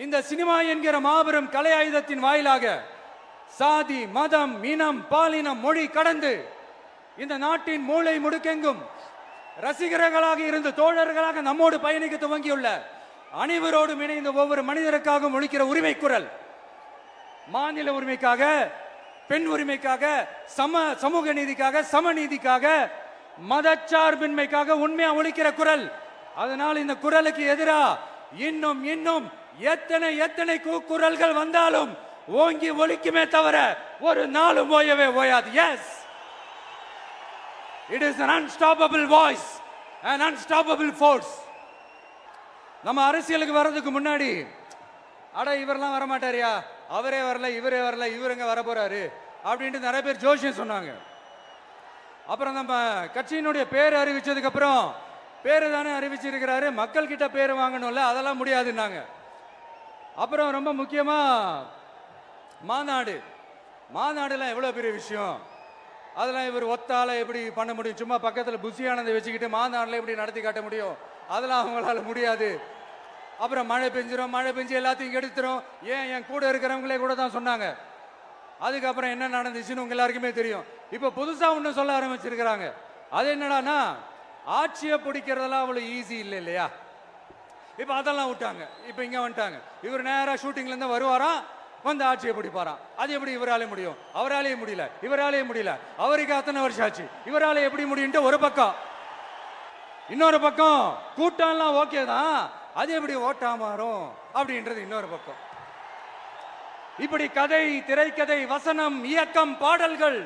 இந்த சினிமா என்கிற மாபெரும் கலை ஆயுதத்தின் வாயிலாக சாதி, மதம், இனம், பாலினம், மொழி கடந்து இந்த நாட்டின் மூளை முடுக்கெங்கும் ரசிகர்களாக இருந்து தோழர்களாக நம்மோடு பயணிக்க துவங்கியுள்ள அனைவரோடும் இணைந்த ஒவ்வொரு மனிதருக்காகவும் ஒலிக்கிற உரிமை குரல், மாநில உரிமைக்காக, பெண் உரிமைக்காக, சமூக நீதிக்காக, சமநீதிக்காக, மதச்சார்பின்மைக்காக உண்மையா ஒலிக்கிற குரல். அதனால் இந்த குரலுக்கு எதிரா இன்னும் இன்னும் எத்தனை எத்தனை குரல்கள் வந்தாலும் ஓங்கி ஒலிக்குமே தவிர ஒரு நாளும் ஓயவே ஓயாது. Yes, it is an unstoppable voice, an unstoppable force. நம்ம அரசியலுக்கு வர்றதுக்கு முன்னாடி அட இவரெல்லாம் வரமாட்டாரியா, அவரே வரல, இவரே வரல, இவருங்க வர போறாரு அப்படின்ட்டு நிறைய பேர் ஜோஷியம் சொன்னாங்க. அப்புறம் நம்ம கட்சியினுடைய பேர் அறிவிச்சதுக்கு அப்புறம் பேரு தானே அறிவிச்சிருக்கிறாரு, மக்கள் கிட்ட பேர் வாங்கணும்ல, அதெல்லாம் முடியாதுன்னாங்க. அப்புறம் ரொம்ப முக்கியமா மாநாடுலாம் எவ்வளவு பெரிய விஷயம், அதெல்லாம் இவர் ஒத்தால எப்படி பண்ண முடியும், சும்மா பக்கத்தில் புசியானதை வச்சுக்கிட்டு மாநாடுல எப்படி நடத்தி காட்ட முடியும், அதெல்லாம் அவங்களால முடியாது. அப்புறம் மழை பெஞ்சு எல்லாத்தையும் எடுத்துரும், ஏன் என் கூட இருக்கிறவங்களே கூட தான் சொன்னாங்க. அதுக்கப்புறம் என்ன நடந்துச்சுன்னு உங்க எல்லாருக்குமே தெரியும். இப்ப புதுசா ஒண்ணு சொல்ல ஆரம்பிச்சிருக்கிறாங்க. அது என்னடானா, ஆட்சியை பிடிக்கிறதெல்லாம் அவ்வளவு ஈஸி இல்லை இல்லையா. இப்ப அதெல்லாம் விட்டாங்க, இப்ப இங்க வந்துட்டாங்க. இவர் நேரா ஷூட்டிங்ல இருந்து வருவாராம், வந்து ஆட்சியை பிடிப்பாராம். அது எப்படி இவராலே முடியும், அவராலே முடியல, இவராலே முடியல, அவருக்கு அத்தனை வருஷம் ஆச்சு, இவராலே எப்படி முடியும்ட்டு ஒரு பக்கம். இன்னொரு பக்கம் கூட்டம்லாம் ஓகே தான், அது எப்படி ஓட்டா மாறும் அப்படின்றது இன்னொரு பக்கம். இப்படி கதை, திரைக்கதை, வசனம், இயக்கம், பாடல்கள்